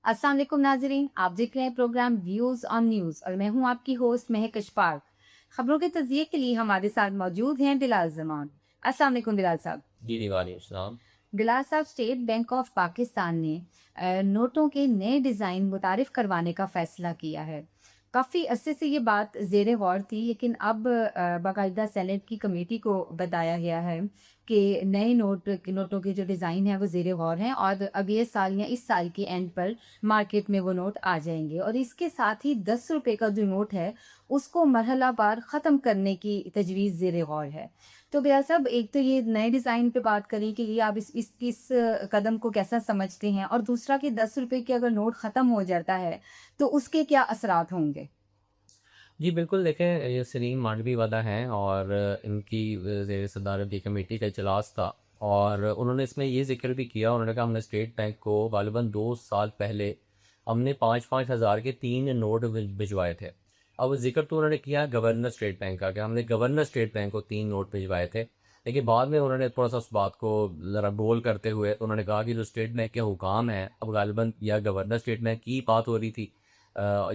अस्सलाम वालेकुम नाजरीन, आप देख रहे हैं प्रोग्राम व्यूज ऑन न्यूज और मैं हूं आपकी होस्ट महक अशफाक। खबरों के तजिए के लिए हमारे साथ मौजूद हैं बिलाल जमान। अस्सलाम वालेकुम बिलाल साहब। जी, वालेकुम। बिलाल साहब, स्टेट बैंक ऑफ पाकिस्तान ने नोटों के नए डिज़ाइन मुतारिफ करवाने का फैसला किया है। काफ़ी अरसे से ये बात ज़ेर गौर थी, लेकिन अब बाकायदा सेनेट की कमेटी को बताया गया है कि नए नोटों के जो डिज़ाइन हैं वो ज़ेर गौर हैं और अगले साल या इस साल के एंड पर मार्केट में वो नोट आ जाएंगे। और इसके साथ ही 10 रुपये का जो नोट है उसको मरहला बार ख़त्म करने की तजवीज़ ज़ेर गौर है। तो भैया साहब, एक तो ये नए डिज़ाइन पे बात करें कि ये आप इस कदम को कैसा समझते हैं? और दूसरा कि 10 रुपए के अगर नोट ख़त्म हो जाता है, तो उसके क्या असरात होंगे? जी, बिल्कुल देखें, ये सलीम मांडवी वाला हैं और इनकी ज़ेर सदारत ये कमेटी का इजलास था और उन्होंने इसमें ये ज़िक्र भी किया। उन्होंने कहा हमने स्टेट बैंक को ग़ालिबन 2 साल पहले हमने 5-5 हज़ार के 3 नोट भिजवाए थे। अब ज़िक्र तो उन्होंने किया गवर्नर स्टेट बैंक का कि हमने गवर्नर स्टेट बैंक को 3 नोट भिजवाए थे। लेकिन बाद में उन्होंने थोड़ा-सा उस बात को ज़रा बोल करते हुए तो उन्होंने कहा कि जो स्टेट बैंक के हुकाम हैं, अब ग़ालिबन या गवर्नर स्टेट बैंक की बात हो रही थी।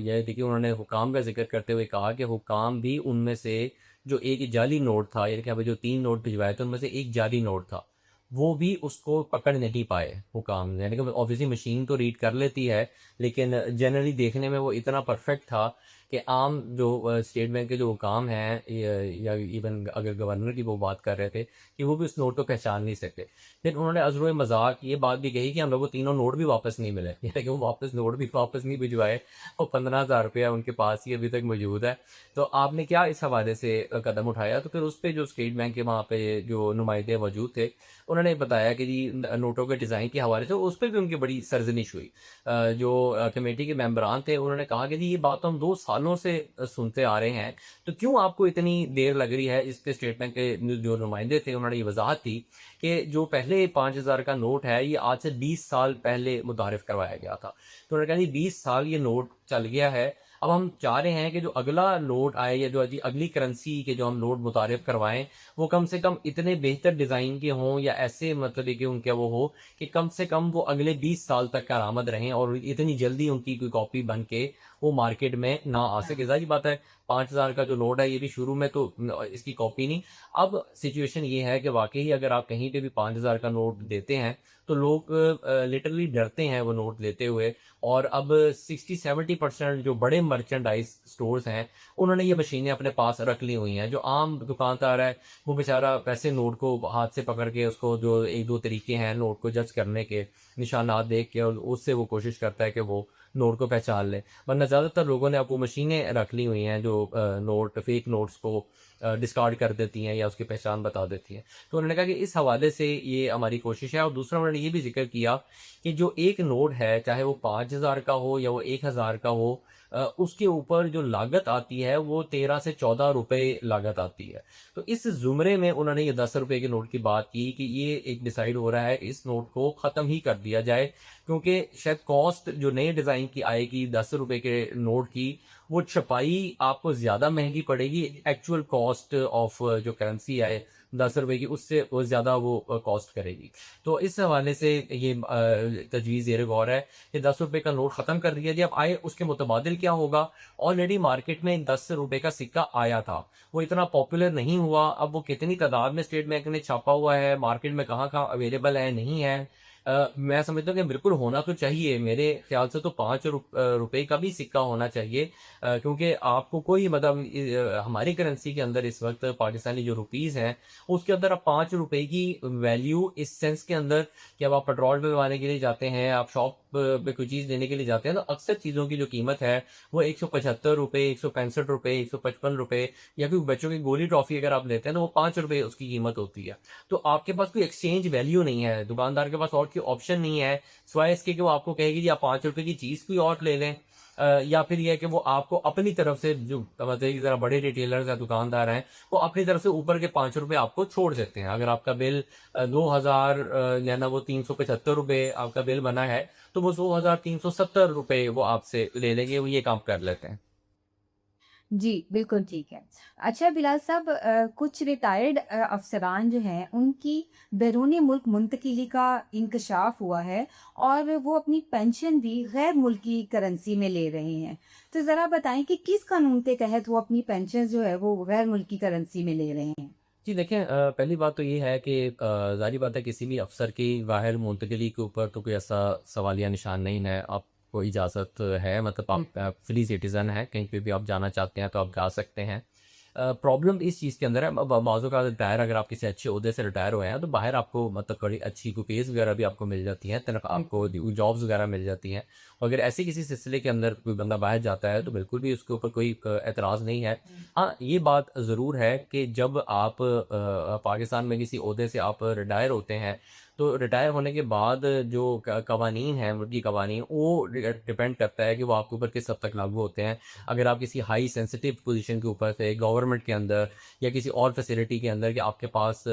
ये देखिए, उन्होंने हुकाम का ज़िक्र करते हुए कहा कि हुकाम भी उनमें से जो एक जाली नोट था, यानी कि हमें जो 3 नोट भिजवाए थे उनमें से एक जाली नोट था, वो भी उसको पकड़ नहीं पाए हुकाम। यानी कि ऑब्वियसली मशीन तो रीड कर लेती है, लेकिन जनरली देखने में वो इतना परफेक्ट था कि आम जो स्टेट बैंक के जो हुकाम हैं या इवन अगर गवर्नर की वो बात कर रहे थे कि वो भी उस नोट को पहचान नहीं सकते। फिर उन्होंने अज़र मज़ाक ये बात भी कही कि हम लोग को तीनों नोट भी वापस नहीं मिले, यानी कि वो वापस नोट भी वापस नहीं भिजवाए और 15,000 रुपया उनके पास ही अभी तक मौजूद है। तो आपने क्या इस हवाले से कदम उठाया? तो फिर उस पे जो स्टेट बैंक के वहाँ पे जो नुमाइंदे मौजूद थे, उन्होंने बताया कि जी नोटों के डिज़ाइन के हवाले से उस पे भी उनकी बड़ी सरज़निश हुई। जो कमेटी के मेंबरान थे उन्होंने कहा कि जी ये बात तो हम 2 सालों से सुनते आ रहे हैं, तो क्यों आपको इतनी देर लग रही है? इस पे स्टेट बैंक के जो नुमाइंदे थे उन्होंने ये वज़ाहत दी कि जो पहले 5,000 का नोट है ये आज से 20 साल पहले मुतारिफ़ करवाया गया था। तो उन्होंने कहा जी 20 साल ये नोट चल गया है, अब हम चाह रहे हैं कि जो अगला नोट आए या जो अगली करेंसी के जो हम नोट मुतारिफ़ करवाएँ, वो कम से कम इतने बेहतर डिज़ाइन के हों या ऐसे मतलब है कि उनके वो हो कि कम से कम वो अगले 20 साल तक करामद रहें और इतनी जल्दी उनकी कोई कॉपी बन के वो मार्केट में ना आ सके। ज़ाहिर-सी बात है, 5,000 का जो नोट है ये भी शुरू में तो इसकी कॉपी नहीं। अब सिचुएशन ये है कि वाक़ई अगर आप कहीं पे भी 5,000 का नोट देते हैं, तो लोग लिटरली डरते हैं वो नोट लेते हुए। और अब 60-70% जो बड़े मर्चेंडाइज़ स्टोर्स हैं, उन्होंने ये मशीनें अपने पास रख ली हुई हैं। जो आम दुकानदार है, वो बेचारा वैसे नोट को हाथ से पकड़ के उसको जो 1-2 तरीके हैं नोट को जज करने के, निशानात देख के और उससे वो कोशिश करता है कि वो नोट को पहचान ले। वरना ज़्यादातर लोगों ने अब वो मशीनें रख ली हुई हैं जो नोट फेक नोट्स को डिस्कार्ड कर देती हैं या उसकी पहचान बता देती हैं। तो उन्होंने कहा कि इस हवाले से ये हमारी कोशिश है। और दूसरा उन्होंने ये भी ज़िक्र किया कि जो एक नोट है, चाहे वो 5,000 का हो या वो 1,000 का हो, उसके ऊपर जो लागत आती है वो 13 से 14 रुपए लागत आती है। तो इस ज़ुमरे में उन्होंने ये 10 रुपए के नोट की बात की कि ये एक डिसाइड हो रहा है इस नोट को ख़त्म ही कर दिया जाए, क्योंकि शायद कॉस्ट जो नए डिज़ाइन की आएगी 10 रुपए के नोट की, वो छपाई आपको ज़्यादा महँगी पड़ेगी। एक्चुअल कॉस्ट ऑफ जो करेंसी है 10 रुपए की, उससे वो ज़्यादा वो कॉस्ट करेगी। तो इस हवाले से ये तजवीज़ ज़ेर गौर है कि 10 रुपए का नोट ख़त्म कर दिया जाए। अब आए उसके मुतबादिल क्या होगा? ऑलरेडी मार्केट में 10 रुपए का सिक्का आया था, वो इतना पॉपुलर नहीं हुआ। अब वो कितनी तादाद में स्टेट बैंक ने छापा हुआ है, मार्केट में कहाँ-कहाँ अवेलेबल है, नहीं है। मैं समझता हूँ कि बिल्कुल होना तो चाहिए। मेरे ख़्याल से तो 5 रुपए का भी सिक्का होना चाहिए, क्योंकि आपको कोई मतलब हमारी करेंसी के अंदर इस वक़्त पाकिस्तानी जो रुपीज़ हैं, उसके अंदर अब 5 रुपए की वैल्यू इस सेंस के अंदर कि अब आप पेट्रोल डलवाने के लिए जाते हैं, आप शॉप पे कोई चीज़ लेने के लिए जाते हैं, तो अक्सर चीज़ों की जो कीमत है, वो ₹175, ₹165, ₹155, या फिर बच्चों की गोली ट्रॉफ़ी अगर आप लेते हैं, तो वो ₹5 उसकी कीमत होती है। तो आपके पास कोई एक्सचेंज वैल्यू नहीं है, दुकानदार के पास और कोई ऑप्शन नहीं है, सिवाय इसके कि वो आपको कहेगी जी आप ₹5 की चीज़ कोई और ले लें। या फिर ये है कि वो आपको अपनी तरफ से जो मतलब कि ज़रा बड़े रिटेलर्स या दुकानदार हैं, वो अपनी तरफ से ऊपर के ₹5 आपको छोड़ देते हैं। अगर आपका बिल 2,000 यानी वो ₹375 आपका बिल बना है, तो वो ₹2,370 वो आपसे ले लेंगे, वो ये काम कर लेते हैं। जी, बिल्कुल ठीक है। अच्छा बिलाल साहब, कुछ रिटायर्ड अफ़सरान जो हैं, उनकी बैरूनी मुल्क मुंतकिली का इंकशाफ़ हुआ है और वो अपनी पेंशन भी गैर मुल्की करेंसी में ले रहे हैं। तो ज़रा बताएँ कि किस कानून के तहत वो अपनी पेंशन जो है, वो गैर मुल्की करेंसी में ले रहे हैं? जी देखें, पहली बात तो ये है कि ज़ाहिर बात है किसी भी अफ़सर की बाहर मुंतकिली के ऊपर तो कोई ऐसा सवालिया निशान नहीं है। आपको इजाज़त है, मतलब हुँ, आप फ्री सिटीज़न हैं, कहीं पे भी आप जाना चाहते हैं तो आप जा सकते हैं। प्रॉब्लम इस चीज़ के अंदर है, अब बाज़ औक़ात रिटायर अगर आप किसी अच्छे ओहदे से रिटायर हुए हैं तो बाहर आपको मतलब बड़ी अच्छी कुकीज़ वगैरह भी आपको मिल जाती हैं, आपको बिल्कुल। जॉब्स वगैरह मिल जाती हैं। और अगर ऐसे किसी सिलसिले के अंदर कोई बंदा बाहर जाता है तो बिल्कुल भी उसके ऊपर कोई एतराज़ नहीं है। हाँ, ये बात ज़रूर है कि जब आप पाकिस्तान में किसी ओहदे से आप रिटायर होते हैं, तो रिटायर होने के बाद जो कवानीन हैं, मुल्की कवानीन, वो डिपेंड करता है कि वो आपके ऊपर किस हद तक लागू होते हैं। अगर आप किसी हाई सेंसिटिव पोजीशन के ऊपर थे, गवर्नमेंट के अंदर या किसी और फैसिलिटी के अंदर कि आपके पास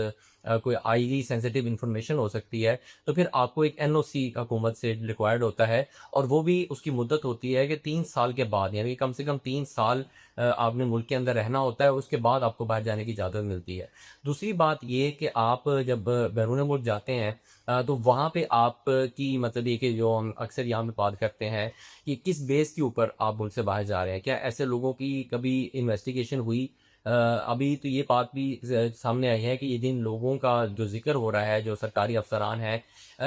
कोई हाईली सेंसिटिव इन्फॉर्मेशन हो सकती है, तो फिर आपको एक एनओसी हुकूमत से रिक्वायर्ड होता है और वो भी उसकी मुद्दत होती है कि 3 साल के बाद, यानी कि कम से कम 3 साल आपने मुल्क के अंदर रहना होता है, उसके बाद आपको बाहर जाने की इजाज़त मिलती है। दूसरी बात ये कि आप जब बैरून मुल्क जाते हैं तो वहाँ पे आप की मतलब ये कि जो हम अक्सर यहाँ पे बात करते हैं कि किस बेस के ऊपर आप मुल्क से बाहर जा रहे हैं। क्या ऐसे लोगों की कभी इन्वेस्टिगेशन हुई? अभी तो ये बात भी सामने आई है कि ये जिन लोगों का जो ज़िक्र हो रहा है, जो सरकारी अफ़सरान हैं,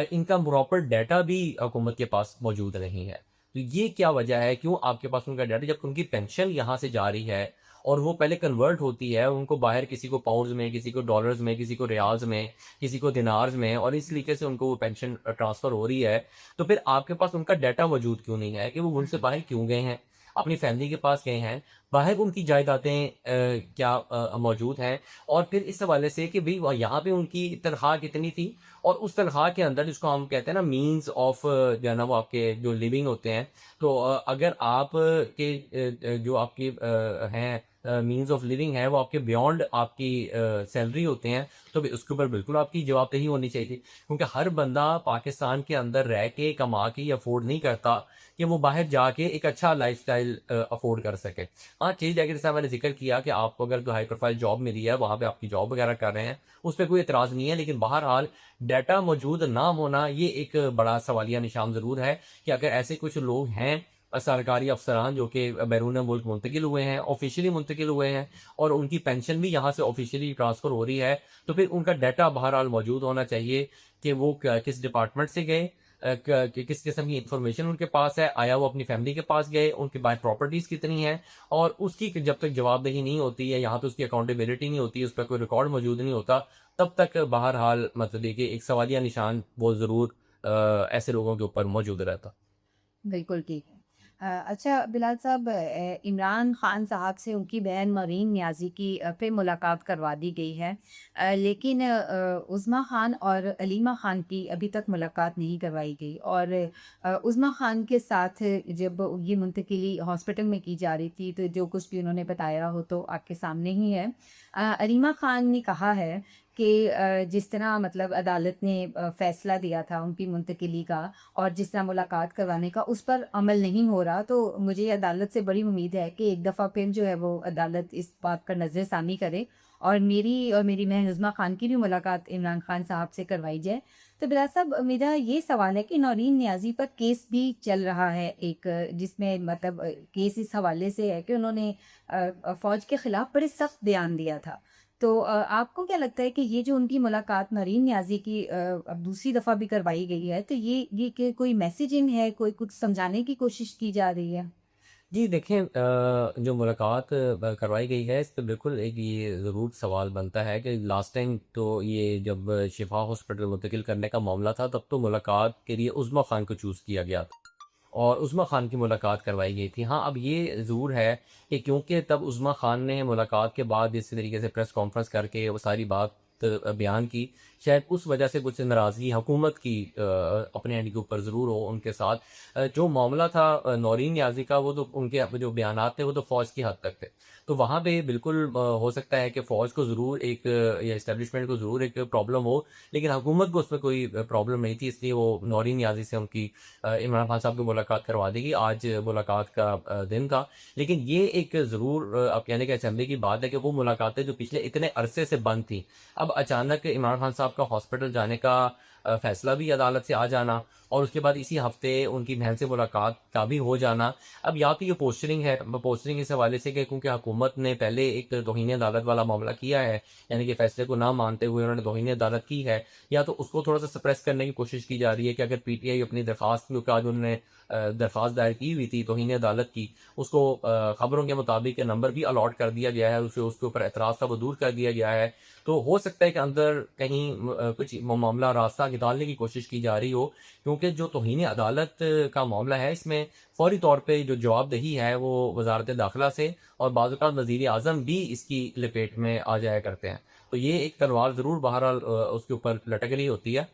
इनका प्रॉपर डाटा भी हुकूमत के पास मौजूद नहीं है। तो ये क्या वजह है? क्यों आपके पास उनका डाटा, जब उनकी पेंशन यहाँ से जा रही है और वो पहले कन्वर्ट होती है, उनको बाहर किसी को पाउंड्स में, किसी को डॉलर्स में, किसी को रियाल्स में, किसी को दिनार्स में, और इस तरीके से उनको वो पेंशन ट्रांसफ़र हो रही है, तो फिर आपके पास उनका डाटा मौजूद क्यों नहीं है कि वो मुल्क से बाहर क्यों गए हैं? अपनी फैमिली के पास गए हैं, बाहर उनकी जायदादें क्या मौजूद हैं? और फिर इस हवाले से कि भई यहाँ पे उनकी तनख़्वाह कितनी थी और उस तनख़्वाह के अंदर जिसको हम कहते हैं ना मीन्स ऑफ जो है ना वो आपके जो लिविंग होते हैं, तो अगर आप के जो आपकी हैं मीन्स ऑफ लिविंग है वो आपके बियॉन्ड आपकी सैलरी होते हैं, तो भी उसके ऊपर बिल्कुल आपकी जवाबदेही होनी चाहिए थी। क्योंकि हर बंदा पाकिस्तान के अंदर रह के, कमा के ये अफ़ोर्ड नहीं करता कि वो बाहर जाके एक अच्छा लाइफ़स्टाइल अफ़ोर्ड कर सके। हाँ, चीज़ है कि जैसा मैंने ज़िक्र किया कि आपको अगर कोई हाई प्रोफ़ाइल जॉब मिली है, वहाँ पे आपकी जॉब वगैरह कर रहे हैं, उस पे कोई एतराज़ नहीं है। लेकिन बहरहाल डाटा मौजूद ना होना ये एक बड़ा सवालिया निशान ज़रूर है कि अगर ऐसे कुछ लोग हैं सरकारी अफ़सरान जो कि बैरून मुल्क मुंतकिल हुए हैं, ऑफ़िशियली मुंतकिल हुए हैं और उनकी पेंशन भी यहाँ से ऑफ़िशियली ट्रांसफ़र हो रही है, तो फिर उनका डाटा बहरहाल मौजूद होना चाहिए कि वो किस डिपार्टमेंट से गए, किस किस्म की इंफॉर्मेशन उनके पास है, आया वो अपनी फैमिली के पास गए, उनके पास प्रॉपर्टीज़ कितनी हैं, और उसकी जब तक जवाबदेही नहीं होती है, यहाँ पे उसकी अकाउंटेबिलिटी नहीं होती है, उस पर कोई रिकॉर्ड मौजूद नहीं होता, तब तक बहरहाल मतलब देखिए एक सवालिया निशान वो ज़रूर ऐसे लोगों के ऊपर मौजूद रहता। बिल्कुल ठीक है। अच्छा बिलाल साहब, इमरान ख़ान साहब से उनकी बहन मरीन नियाज़ी की फिर मुलाकात करवा दी गई है। लेकिन उज़्मा ख़ान और अलीमा ख़ान की अभी तक मुलाकात नहीं करवाई गई और उज़्मा ख़ान के साथ जब ये मुंतकिली हॉस्पिटल में की जा रही थी, तो जो कुछ भी उन्होंने बताया हो तो आपके सामने ही है। अलीमा ख़ान ने कहा है कि जिस तरह मतलब अदालत ने फ़ैसला दिया था उनकी मुंतकिली का और जिस तरह मुलाकात करवाने का, उस पर अमल नहीं हो रहा, तो मुझे अदालत से बड़ी उम्मीद है कि एक दफ़ा फिर जो है वो अदालत इस बात का नज़रसानी करे और मेरी बहन उज़्मा ख़ान की भी मुलाकात इमरान ख़ान साहब से करवाई जाए। तो बिलाल साहब, मेरा ये सवाल है कि नौरीन नियाज़ी पर केस भी चल रहा है एक, जिसमें मतलब केस इस हवाले से है कि उन्होंने फ़ौज के ख़िलाफ़ बड़े सख्त बयान दिया था। तो आपको क्या लगता है कि ये जो उनकी मुलाकात नरीन नियाज़ी की अब दूसरी दफ़ा भी करवाई गई है, तो ये कि कोई मैसेजिंग है, कोई कुछ समझाने की कोशिश की जा रही है? जी देखें, जो मुलाकात करवाई गई है इस पे बिल्कुल एक ये ज़रूर सवाल बनता है कि लास्ट टाइम तो ये जब शिफा हॉस्पिटल मुंतकिल करने का मामला था तब तो मुलाकात के लिए उज़्मा ख़ान को चूज़ किया गया था और उज़्मा ख़ान की मुलाकात करवाई गई थी। हाँ, अब ये ज़रूर है कि क्योंकि तब उज़्मा ख़ान ने मुलाकात के बाद इस तरीके से प्रेस कॉन्फ्रेंस करके वो सारी बात बयान की, शायद उस वजह से कुछ नाराज़गी हुकूमत की अपने एंड के ऊपर ज़रूर हो उनके साथ। जो मामला था नौरीन नियाज़ी का, वो तो उनके जो बयानात थे वो तो फ़ौज की हद तक थे। तो वहाँ पे बिल्कुल हो सकता है कि फ़ौज को ज़रूर एक या एस्टेब्लिशमेंट को ज़रूर एक प्रॉब्लम हो, लेकिन हुकूमत को उसमें कोई प्रॉब्लम नहीं थी, इसलिए वो नौरीन नियाज़ी से उनकी इमरान खान साहब की मुलाकात करवा दी गई। आज मुलाकात का दिन था। लेकिन ये एक ज़रूर आप यानी कि अचंभे की बात है कि वो मुलाकातें जो पिछले इतने अरसे से बंद थी, अब अचानक इमरान खान साहब का हॉस्पिटल जाने का फ़ैसला भी अदालत से आ जाना और उसके बाद इसी हफ़्ते उनकी बहन से मुलाकात का भी हो जाना। अब या तो ये पोस्चरिंग है, पोस्चरिंग इस हवाले से कि क्योंकि हुकूमत ने पहले एक तौहीन अदालत वाला मामला किया है, यानी कि फ़ैसले को ना मानते हुए उन्होंने तौहीन अदालत की है, या तो उसको थोड़ा-सा सप्रेस करने की कोशिश की जा रही है कि अगर पीटीआई अपनी दरख़्वास्त, क्योंकि आज उन्होंने दरख़्वास्त दायर की हुई थी तौहीन अदालत की, उसको ख़बरों के मुताबिक नंबर भी अलॉट कर दिया गया है, उसे उसके ऊपर एतराज़ था वो दूर कर दिया गया है। तो हो सकता है कि अंदर कहीं कुछ मामला रास्ता निकालने की कोशिश की जा रही हो, क्योंकि जो तौहीन अदालत का मामला है इसमें फ़ौरी तौर पे जो जवाबदेही है वो वज़ारत दाखिला से और बाज़ औक़ात वज़ीर-ए-आज़म भी इसकी लपेट में आ जाया करते हैं। तो ये एक तलवार ज़रूर बहरहाल उसके ऊपर लटक रही होती है।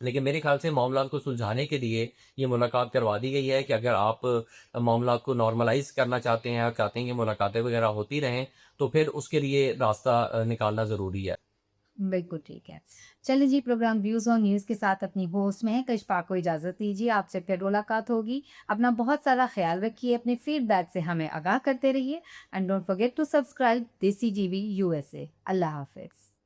लेकिन मेरे ख़्याल से मामलात को सुलझाने के लिए ये मुलाकात करवा दी गई है कि अगर आप मामलात को नॉर्मलाइज़ करना चाहते हैं और चाहते हैं कि मुलाकातें वग़ैरह होती रहें, तो फिर उसके लिए रास्ता निकालना ज़रूरी है। बिल्कुल ठीक है। चलिए जी, प्रोग्राम व्यूज़ ऑन न्यूज़ के साथ अपनी होस्ट महक अशफाक को इजाज़त दीजिए। आपसे फिर मुलाकात होगी। अपना बहुत सारा ख़्याल रखिए, अपने फीडबैक से हमें आगाह करते रहिए and don't forget to subscribe Desi GV USA. अल्लाह हाफ़िज़।